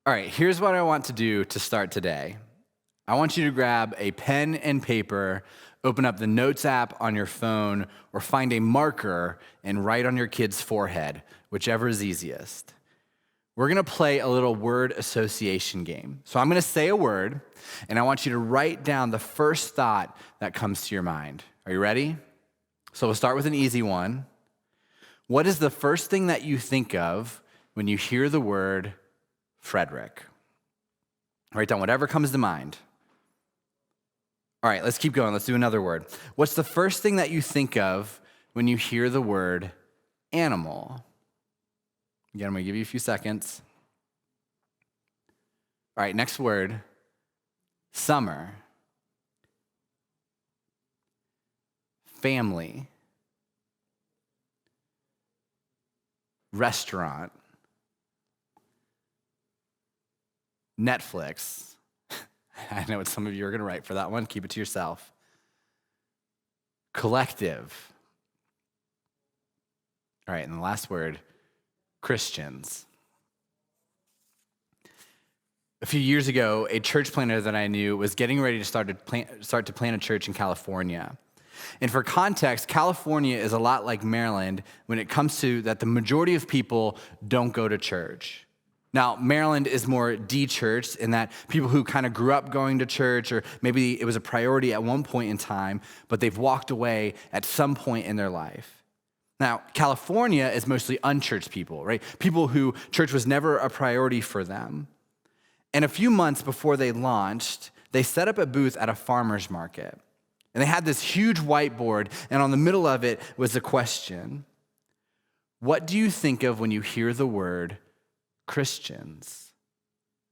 All right, here's what I want to do to start today. I want you to grab a pen and paper, open up the Notes app on your phone, or find a marker and write on your kid's forehead, whichever is easiest. We're gonna play a little word association game. So I'm gonna say a word, and I want you to write down the first thought that comes to your mind. Are you ready? So we'll start with an easy one. What is the first thing that you think of when you hear the word Frederick? Write down whatever comes to mind. All right, let's keep going. Let's do another word. What's the first thing that you think of when you hear the word animal? Again, I'm gonna give you a few seconds. All right, next word, summer. Family. Restaurant. Netflix. I know what some of you are going to write for that one. Keep it to yourself. Collective. All right, and the last word, Christians. A few years ago, a church planter that I knew was getting ready to start to plant a church in California. And for context, California is a lot like Maryland when it comes to that the majority of people don't go to church. Now, Maryland is more de-churched in that people who kind of grew up going to church, or maybe it was a priority at one point in time, but they've walked away at some point in their life. Now, California is mostly unchurched people, right? People who church was never a priority for them. And a few months before they launched, they set up a booth at a farmer's market. And they had this huge whiteboard, and on the middle of it was a question. What do you think of when you hear the word Christians?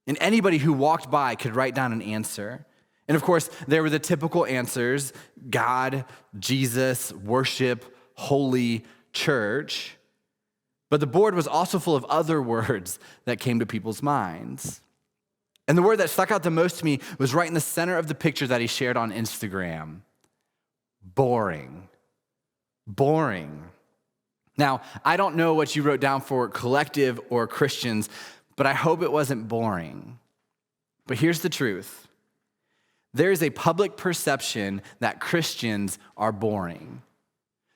And anybody who walked by could write down an answer. And of course, there were the typical answers: God, Jesus, worship, holy, church. But the board was also full of other words that came to people's minds. And the word that stuck out the most to me was right in the center of the picture that he shared on Instagram. Boring. Boring. Now, I don't know what you wrote down for collective or Christians, but I hope it wasn't boring. But here's the truth. There is a public perception that Christians are boring,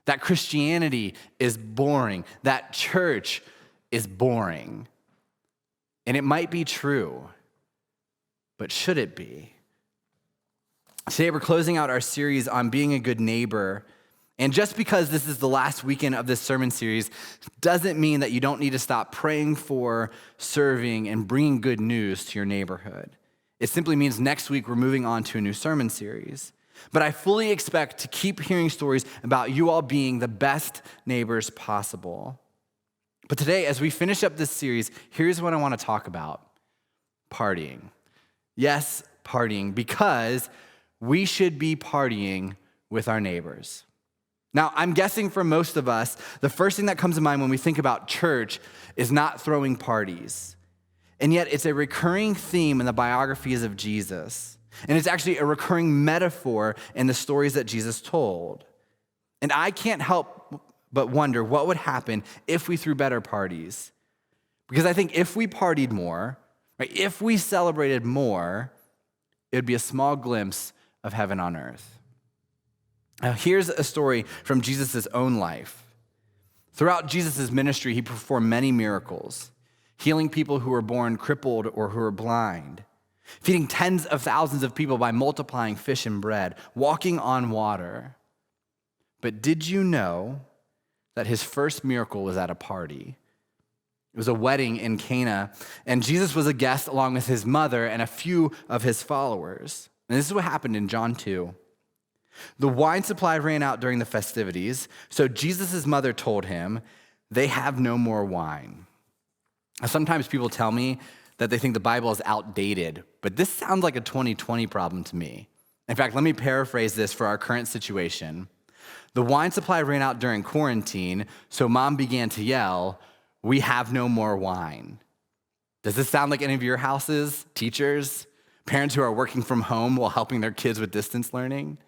that Christianity is boring, that church is boring. And it might be true, but should it be? Today, we're closing out our series on being a good neighbor. And just because this is the last weekend of this sermon series doesn't mean that you don't need to stop praying for, serving, and bringing good news to your neighborhood. It simply means next week we're moving on to a new sermon series. But I fully expect to keep hearing stories about you all being the best neighbors possible. But today, as we finish up this series, here's what I want to talk about: partying. Yes, partying, because we should be partying with our neighbors. Now, I'm guessing for most of us, the first thing that comes to mind when we think about church is not throwing parties. And yet, it's a recurring theme in the biographies of Jesus. And it's actually a recurring metaphor in the stories that Jesus told. And I can't help but wonder what would happen if we threw better parties. Because I think if we partied more, right, if we celebrated more, it would be a small glimpse of heaven on earth. Now, here's a story from Jesus' own life. Throughout Jesus' ministry, he performed many miracles, healing people who were born crippled or who were blind, feeding tens of thousands of people by multiplying fish and bread, walking on water. But did you know that his first miracle was at a party? It was a wedding in Cana, and Jesus was a guest along with his mother and a few of his followers. And this is what happened in John 2. The wine supply ran out during the festivities, so Jesus' mother told him, "They have no more wine." Now, sometimes people tell me that they think the Bible is outdated, but this sounds like a 2020 problem to me. In fact, let me paraphrase this for our current situation. The wine supply ran out during quarantine, so mom began to yell, "We have no more wine." Does this sound like any of your houses, teachers, parents who are working from home while helping their kids with distance learning?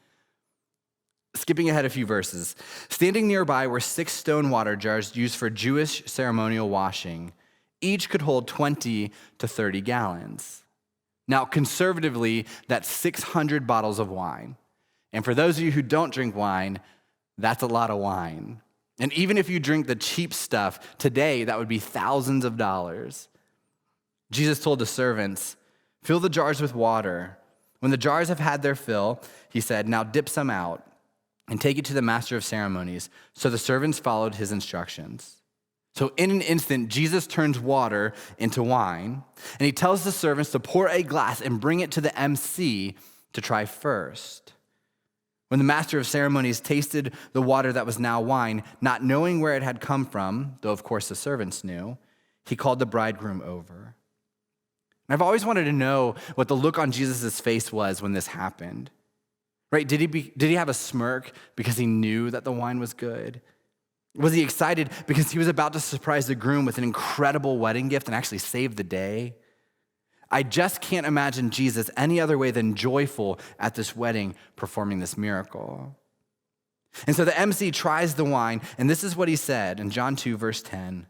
Skipping ahead a few verses. Standing nearby were 6 stone water jars used for Jewish ceremonial washing. Each could hold 20 to 30 gallons. Now, conservatively, that's 600 bottles of wine. And for those of you who don't drink wine, that's a lot of wine. And even if you drink the cheap stuff, today that would be thousands of dollars. Jesus told the servants, "Fill the jars with water. When the jars have had their fill," he said, "now dip some out and take it to the master of ceremonies." So the servants followed his instructions. So in an instant, Jesus turns water into wine, and he tells the servants to pour a glass and bring it to the MC to try first. When the master of ceremonies tasted the water that was now wine, not knowing where it had come from, though of course the servants knew, he called the bridegroom over. And I've always wanted to know what the look on Jesus' face was when this happened. Right? Did he have a smirk because he knew that the wine was good? Was he excited because he was about to surprise the groom with an incredible wedding gift and actually save the day? I just can't imagine Jesus any other way than joyful at this wedding performing this miracle. And so the MC tries the wine, and this is what he said in John 2, verse 10.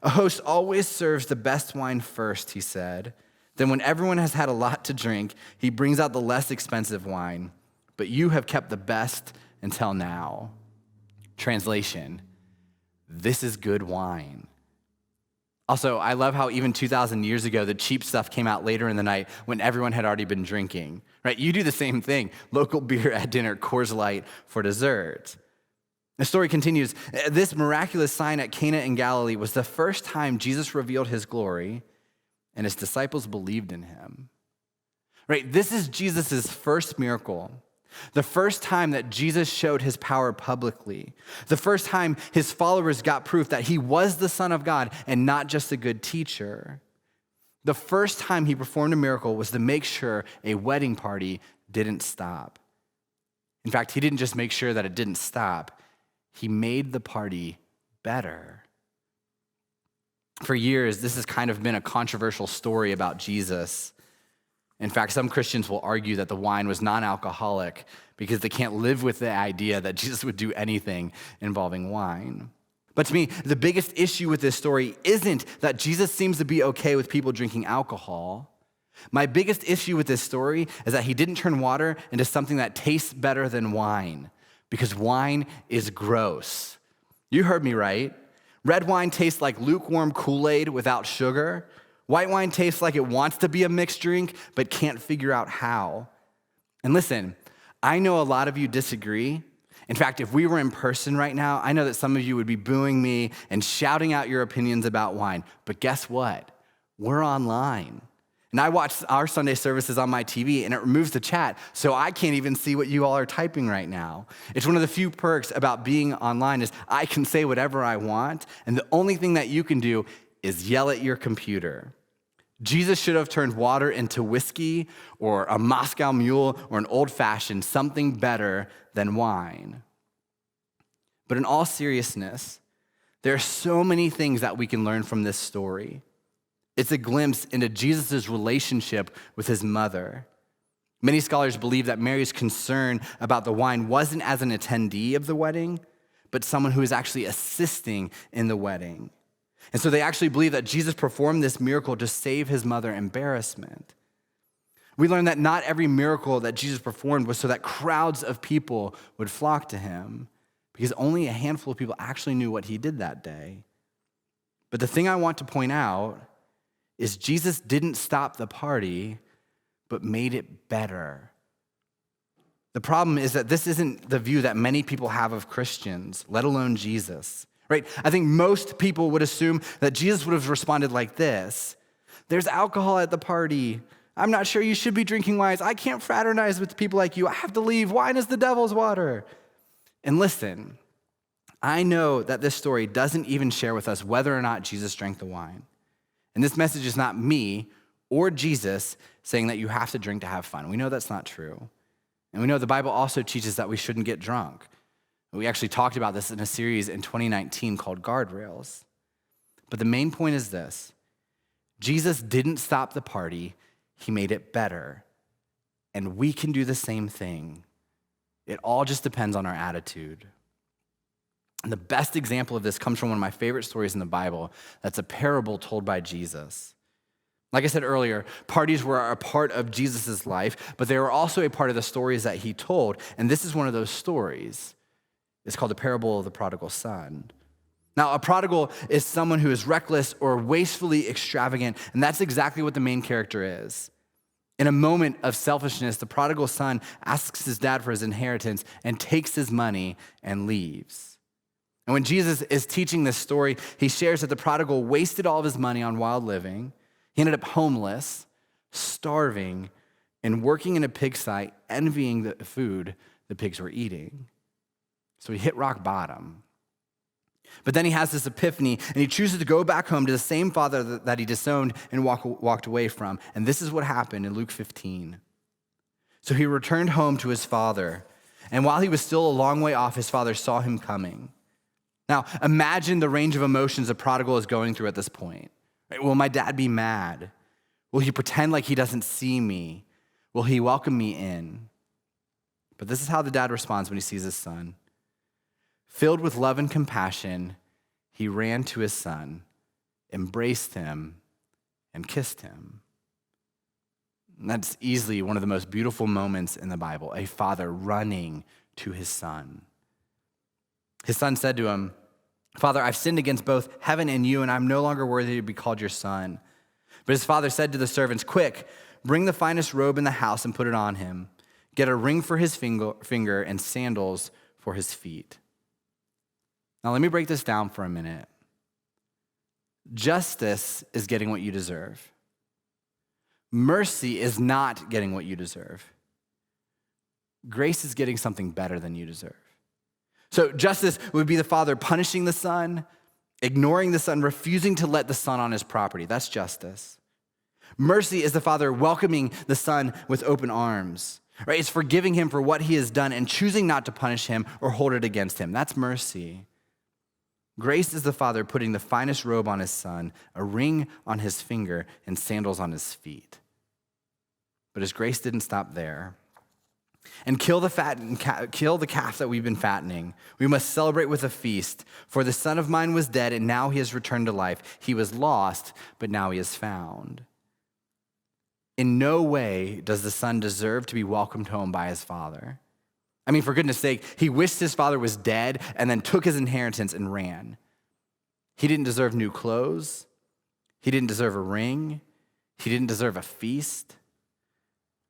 "A host always serves the best wine first," he said. "Then when everyone has had a lot to drink, he brings out the less expensive wine. But you have kept the best until now." Translation, this is good wine. Also, I love how even 2,000 years ago, the cheap stuff came out later in the night when everyone had already been drinking, right? You do the same thing. Local beer at dinner, Coors Light for dessert. The story continues. This miraculous sign at Cana in Galilee was the first time Jesus revealed his glory, and his disciples believed in him. Right? This is Jesus' first miracle. The first time that Jesus showed his power publicly. The first time his followers got proof that he was the Son of God and not just a good teacher. The first time he performed a miracle was to make sure a wedding party didn't stop. In fact, he didn't just make sure that it didn't stop, he made the party better. For years, this has kind of been a controversial story about Jesus. In fact, some Christians will argue that the wine was non-alcoholic because they can't live with the idea that Jesus would do anything involving wine. But to me, the biggest issue with this story isn't that Jesus seems to be okay with people drinking alcohol. My biggest issue with this story is that he didn't turn water into something that tastes better than wine, because wine is gross. You heard me right. Red wine tastes like lukewarm Kool-Aid without sugar. White wine tastes like it wants to be a mixed drink, but can't figure out how. And listen, I know a lot of you disagree. In fact, if we were in person right now, I know that some of you would be booing me and shouting out your opinions about wine. But guess what? We're online. And I watch our Sunday services on my TV, and it removes the chat, so I can't even see what you all are typing right now. It's one of the few perks about being online is I can say whatever I want, and the only thing that you can do is yell at your computer. Jesus should have turned water into whiskey or a Moscow Mule or an old-fashioned, something better than wine. But in all seriousness, there are so many things that we can learn from this story. It's a glimpse into Jesus' relationship with his mother. Many scholars believe that Mary's concern about the wine wasn't as an attendee of the wedding, but someone who is actually assisting in the wedding. And so they actually believe that Jesus performed this miracle to save his mother embarrassment. We learn that not every miracle that Jesus performed was so that crowds of people would flock to him, because only a handful of people actually knew what he did that day. But the thing I want to point out is Jesus didn't stop the party, but made it better. The problem is that this isn't the view that many people have of Christians, let alone Jesus. Right? I think most people would assume that Jesus would have responded like this. "There's alcohol at the party. I'm not sure you should be drinking wine. I can't fraternize with people like you. I have to leave. Wine is the devil's water." And listen, I know that this story doesn't even share with us whether or not Jesus drank the wine. And this message is not me or Jesus saying that you have to drink to have fun. We know that's not true. And we know the Bible also teaches that we shouldn't get drunk. We actually talked about this in a series in 2019 called Guardrails. But the main point is this. Jesus didn't stop the party. He made it better. And we can do the same thing. It all just depends on our attitude. And the best example of this comes from one of my favorite stories in the Bible. That's a parable told by Jesus. Like I said earlier, parties were a part of Jesus' life, but they were also a part of the stories that he told. And this is one of those stories. It's called the parable of the prodigal son. Now, a prodigal is someone who is reckless or wastefully extravagant, and that's exactly what the main character is. In a moment of selfishness, the prodigal son asks his dad for his inheritance and takes his money and leaves. And when Jesus is teaching this story, he shares that the prodigal wasted all of his money on wild living. He ended up homeless, starving, and working in a pigsty, envying the food the pigs were eating. So he hit rock bottom. But then he has this epiphany, and he chooses to go back home to the same father that he disowned and walked away from. And this is what happened in Luke 15. So he returned home to his father, and while he was still a long way off, his father saw him coming. Now, imagine the range of emotions a prodigal is going through at this point. Right? Will my dad be mad? Will he pretend like he doesn't see me? Will he welcome me in? But this is how the dad responds when he sees his son. Filled with love and compassion, he ran to his son, embraced him, and kissed him. And that's easily one of the most beautiful moments in the Bible, a father running to his son. His son said to him, "Father, I've sinned against both heaven and you, and I'm no longer worthy to be called your son." But his father said to the servants, "Quick, bring the finest robe in the house and put it on him. Get a ring for his finger and sandals for his feet." Now, let me break this down for a minute. Justice is getting what you deserve. Mercy is not getting what you deserve. Grace is getting something better than you deserve. So justice would be the father punishing the son, ignoring the son, refusing to let the son on his property. That's justice. Mercy is the father welcoming the son with open arms. Right? It's forgiving him for what he has done and choosing not to punish him or hold it against him. That's mercy. Grace is the father putting the finest robe on his son, a ring on his finger, and sandals on his feet. But his grace didn't stop there. And kill the calf that we've been fattening. We must celebrate with a feast. For the son of mine was dead, and now he has returned to life. He was lost, but now he is found. In no way does the son deserve to be welcomed home by his father. I mean, for goodness sake, he wished his father was dead and then took his inheritance and ran. He didn't deserve new clothes. He didn't deserve a ring. He didn't deserve a feast.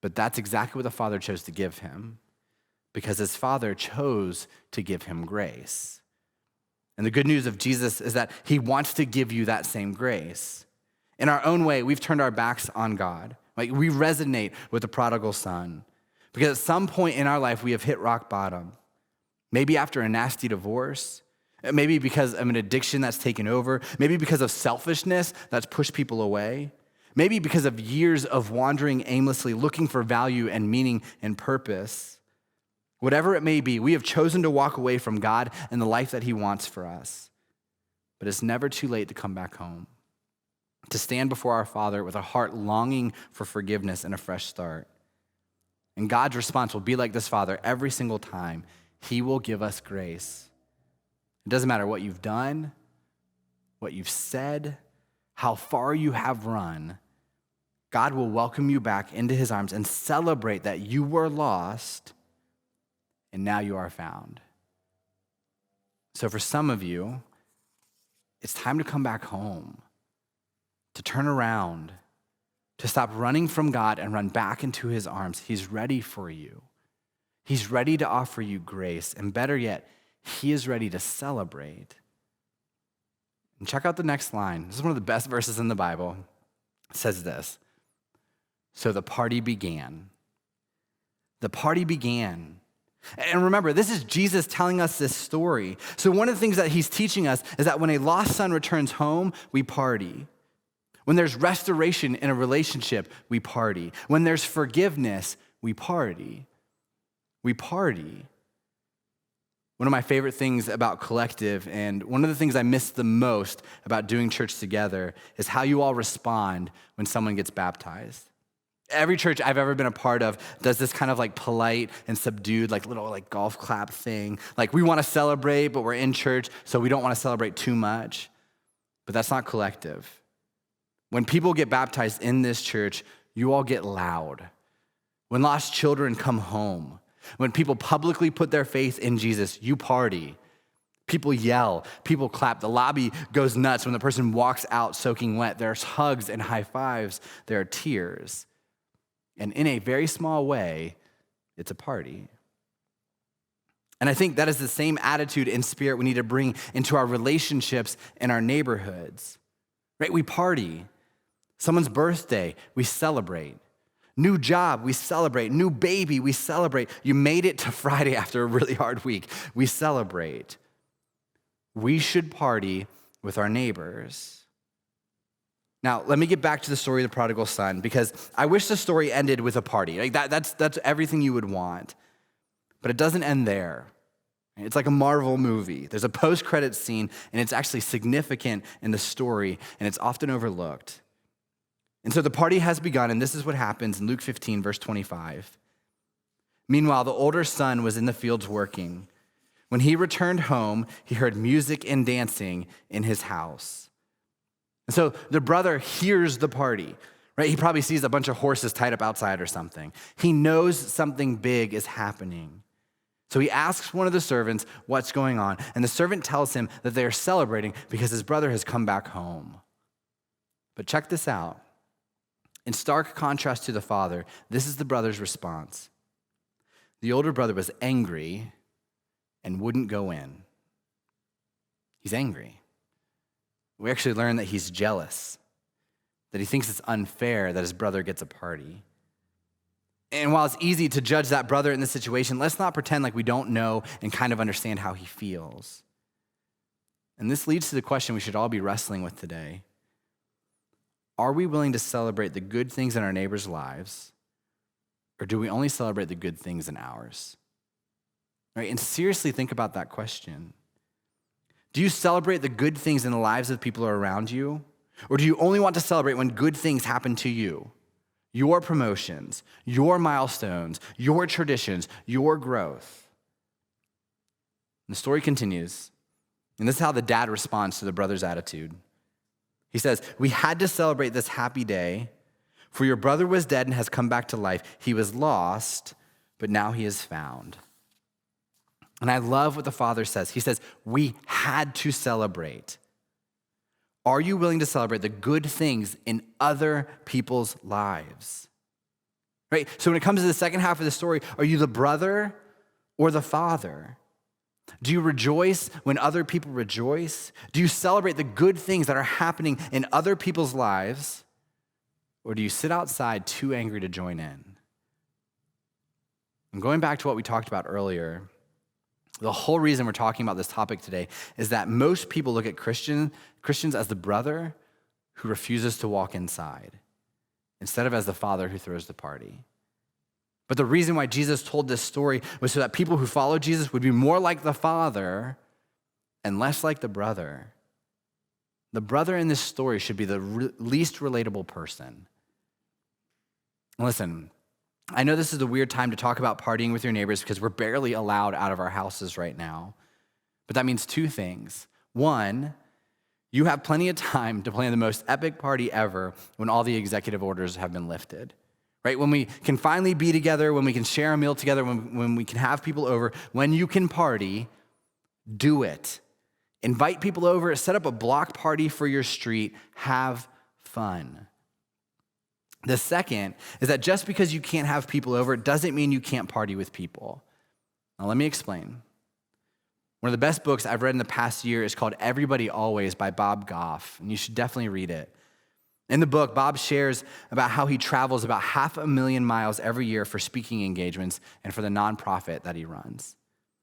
But that's exactly what the father chose to give him, because his father chose to give him grace. And the good news of Jesus is that he wants to give you that same grace. In our own way, we've turned our backs on God. Like, we resonate with the prodigal son. Because at some point in our life, we have hit rock bottom. Maybe after a nasty divorce, maybe because of an addiction that's taken over, maybe because of selfishness that's pushed people away, maybe because of years of wandering aimlessly, looking for value and meaning and purpose. Whatever it may be, we have chosen to walk away from God and the life that he wants for us. But it's never too late to come back home, to stand before our Father with a heart longing for forgiveness and a fresh start. And God's response will be like this father every single time. He will give us grace. It doesn't matter what you've done, what you've said, how far you have run. God will welcome you back into his arms and celebrate that you were lost and now you are found. So for some of you, it's time to come back home, to turn around, to stop running from God and run back into his arms. He's ready for you. He's ready to offer you grace. And better yet, he is ready to celebrate. And check out the next line. This is one of the best verses in the Bible. It says this: "So the party began." The party began. And remember, this is Jesus telling us this story. So one of the things that he's teaching us is that when a lost son returns home, we party. When there's restoration in a relationship, we party. When there's forgiveness, we party. We party. One of my favorite things about Collective, and one of the things I miss the most about doing church together, is how you all respond when someone gets baptized. Every church I've ever been a part of does this kind of like polite and subdued, like little like golf clap thing. Like we want to celebrate, but we're in church, so we don't want to celebrate too much. But that's not collective. When people get baptized in this church, you all get loud. When lost children come home, when people publicly put their faith in Jesus, you party. People yell, people clap, the lobby goes nuts when the person walks out soaking wet. There's hugs and high fives, there are tears. And in a very small way, it's a party. And I think that is the same attitude and spirit we need to bring into our relationships and our neighborhoods, right? We party. Someone's birthday, we celebrate. New job, we celebrate. New baby, we celebrate. You made it to Friday after a really hard week, we celebrate. We should party with our neighbors. Now, let me get back to the story of the prodigal son, because I wish the story ended with a party. Like that's everything you would want. But it doesn't end there. It's like a Marvel movie. There's a post-credits scene, and it's actually significant in the story, and it's often overlooked. And so the party has begun, and this is what happens in Luke 15, verse 25. Meanwhile, the older son was in the fields working. When he returned home, he heard music and dancing in his house. And so the brother hears the party, right? He probably sees a bunch of horses tied up outside or something. He knows something big is happening. So he asks one of the servants what's going on, and the servant tells him that they are celebrating because his brother has come back home. But check this out. In stark contrast to the father, this is the brother's response. The older brother was angry and wouldn't go in. He's angry. We actually learn that he's jealous, that he thinks it's unfair that his brother gets a party. And while it's easy to judge that brother in this situation, let's not pretend like we don't know and kind of understand how he feels. And this leads to the question we should all be wrestling with today. Are we willing to celebrate the good things in our neighbors' lives, or do we only celebrate the good things in ours? Right? And seriously think about that question. Do you celebrate the good things in the lives of people around you? Or do you only want to celebrate when good things happen to you? Your promotions, your milestones, your traditions, your growth. And the story continues. And this is how the dad responds to the brother's attitude. He says, "We had to celebrate this happy day, for your brother was dead and has come back to life. He was lost, but now he is found." And I love what the father says. He says, we had to celebrate. Are you willing to celebrate the good things in other people's lives? Right? So when it comes to the second half of the story, are you the brother or the father? Do you rejoice when other people rejoice? Do you celebrate the good things that are happening in other people's lives? Or do you sit outside too angry to join in? And going back to what we talked about earlier, the whole reason we're talking about this topic today is that most people look at Christians as the brother who refuses to walk inside, instead of as the father who throws the party. But the reason why Jesus told this story was so that people who follow Jesus would be more like the father and less like the brother. The brother in this story should be the least relatable person. Listen, I know this is a weird time to talk about partying with your neighbors because we're barely allowed out of our houses right now. But that means two things. One, you have plenty of time to plan the most epic party ever when all the executive orders have been lifted. Right? When we can finally be together, when we can share a meal together, when we can have people over, when you can party, do it. Invite people over, set up a block party for your street, have fun. The second is that just because you can't have people over, it doesn't mean you can't party with people. Now, let me explain. One of the best books I've read in the past year is called Everybody Always by Bob Goff, and you should definitely read it. In the book, Bob shares about how he travels about 500,000 miles every year for speaking engagements and for the nonprofit that he runs.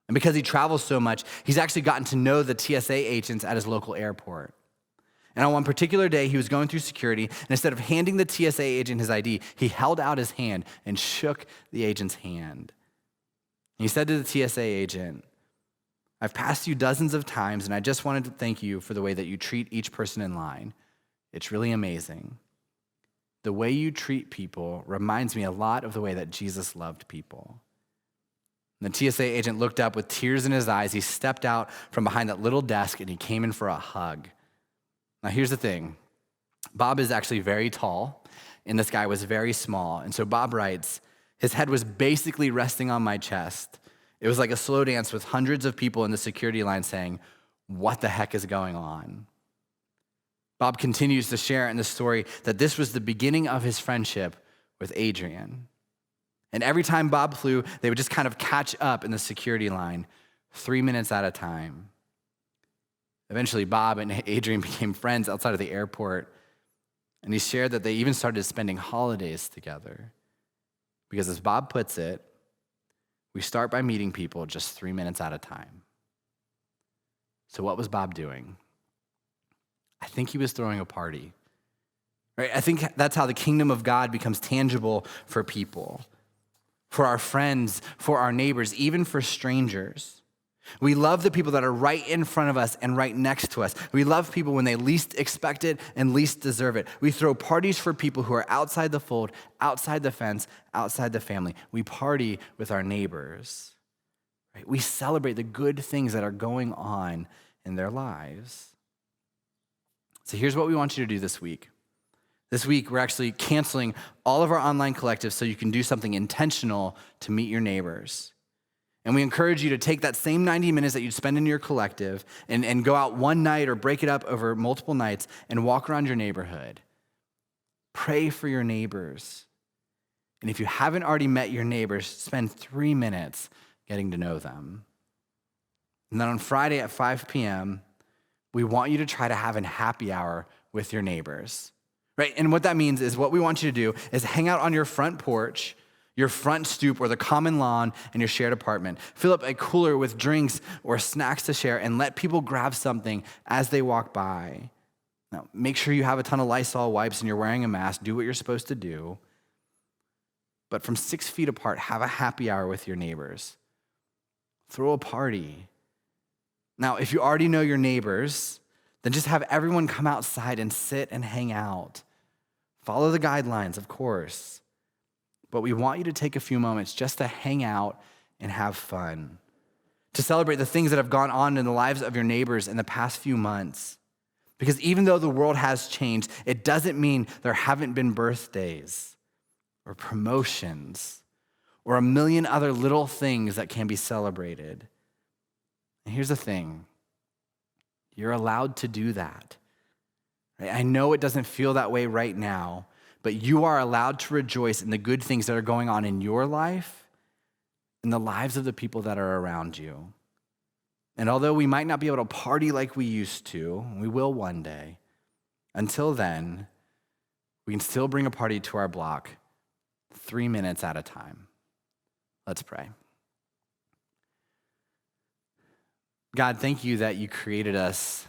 And because he travels so much, he's actually gotten to know the TSA agents at his local airport. And on one particular day, he was going through security, and instead of handing the TSA agent his ID, he held out his hand and shook the agent's hand. And he said to the TSA agent, "I've passed you dozens of times, and I just wanted to thank you for the way that you treat each person in line. It's really amazing. the way you treat people reminds me a lot of the way that Jesus loved people. And the TSA agent looked up with tears in his eyes. He stepped out from behind that little desk and he came in for a hug. Now, here's the thing. Bob is actually very tall, and this guy was very small. And so Bob writes, his head was basically resting on my chest. It was like a slow dance with hundreds of people in the security line saying, "What the heck is going on?" Bob continues to share in the story that this was the beginning of his friendship with Adrian. And every time Bob flew, they would just kind of catch up in the security line, 3 minutes at a time. Eventually, Bob and Adrian became friends outside of the airport, and he shared that they even started spending holidays together. Because as Bob puts it, we start by meeting people just 3 minutes at a time. So what was Bob doing? I think he was throwing a party. Right? I think that's how the kingdom of God becomes tangible for people, for our friends, for our neighbors, even for strangers. We love the people that are right in front of us and right next to us. We love people when they least expect it and least deserve it. We throw parties for people who are outside the fold, outside the fence, outside the family. We party with our neighbors. Right? We celebrate the good things that are going on in their lives. So here's what we want you to do this week. This week, we're actually canceling all of our online collectives so you can do something intentional to meet your neighbors. And we encourage you to take that same 90 minutes that you'd spend in your collective and go out one night or break it up over multiple nights and walk around your neighborhood. Pray for your neighbors. And if you haven't already met your neighbors, spend 3 minutes getting to know them. And then on Friday at 5 p.m., we want you to try to have a happy hour with your neighbors, right? And what that means is what we want you to do is hang out on your front porch, your front stoop, or the common lawn in your shared apartment. Fill up a cooler with drinks or snacks to share and let people grab something as they walk by. Now, make sure you have a ton of Lysol wipes and you're wearing a mask. Do what you're supposed to do. But from 6 feet apart, have a happy hour with your neighbors. Throw a party. Now, if you already know your neighbors, then just have everyone come outside and sit and hang out. Follow the guidelines, of course. But we want you to take a few moments just to hang out and have fun, to celebrate the things that have gone on in the lives of your neighbors in the past few months. Because even though the world has changed, it doesn't mean there haven't been birthdays or promotions or a million other little things that can be celebrated. And here's the thing, you're allowed to do that. Right? I know it doesn't feel that way right now, but you are allowed to rejoice in the good things that are going on in your life, in the lives of the people that are around you. And although we might not be able to party like we used to, we will one day, until then, we can still bring a party to our block 3 minutes at a time. Let's pray. God, thank you that you created us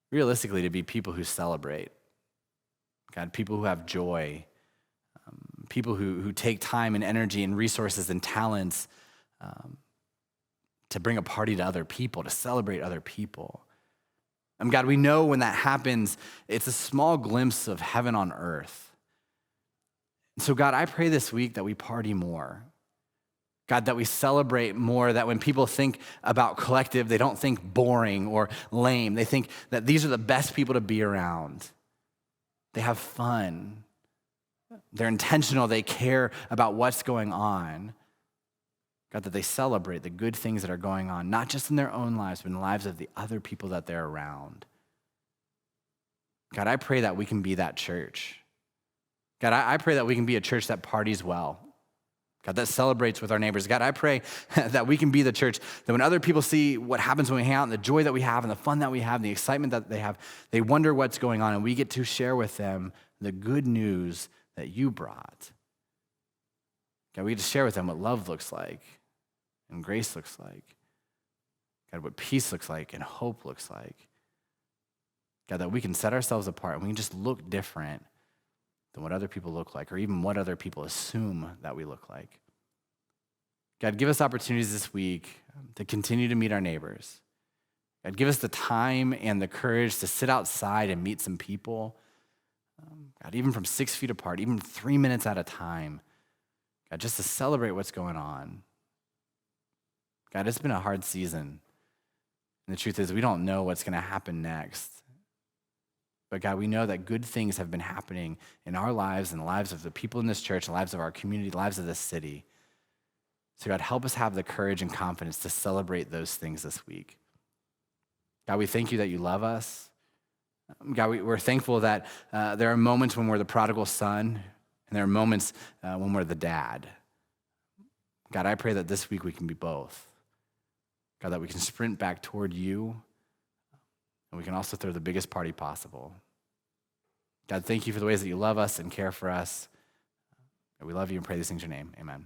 realistically to be people who celebrate. God, people who have joy, people who take time and energy and resources and talents to bring a party to other people, to celebrate other people. God, we know when that happens, it's a small glimpse of heaven on earth. So God, I pray this week that we party more. God, that we celebrate more, that when people think about collective, they don't think boring or lame. They think that these are the best people to be around. They have fun. They're intentional. They care about what's going on. God, that they celebrate the good things that are going on, not just in their own lives, but in the lives of the other people that they're around. God, I pray that we can be that church. God, I pray that we can be a church that parties well. God, that celebrates with our neighbors. God, I pray that we can be the church that when other people see what happens when we hang out and the joy that we have and the fun that we have and the excitement that they have, they wonder what's going on and we get to share with them the good news that you brought. God, we get to share with them what love looks like and grace looks like. God, what peace looks like and hope looks like. God, that we can set ourselves apart and we can just look different than what other people look like or even what other people assume that we look like. God, give us opportunities this week to continue to meet our neighbors. God, give us the time and the courage to sit outside and meet some people. God, even from 6 feet apart, even 3 minutes at a time. God, just to celebrate what's going on. God, it's been a hard season. And the truth is, we don't know what's going to happen next. But God, we know that good things have been happening in our lives and the lives of the people in this church, the lives of our community, the lives of this city. So God, help us have the courage and confidence to celebrate those things this week. God, we thank you that you love us. God, we're thankful that there are moments when we're the prodigal son, and there are moments when we're the dad. God, I pray that this week we can be both. God, that we can sprint back toward you, and we can also throw the biggest party possible. God, thank you for the ways that you love us and care for us. We love you and pray these things in your name. Amen.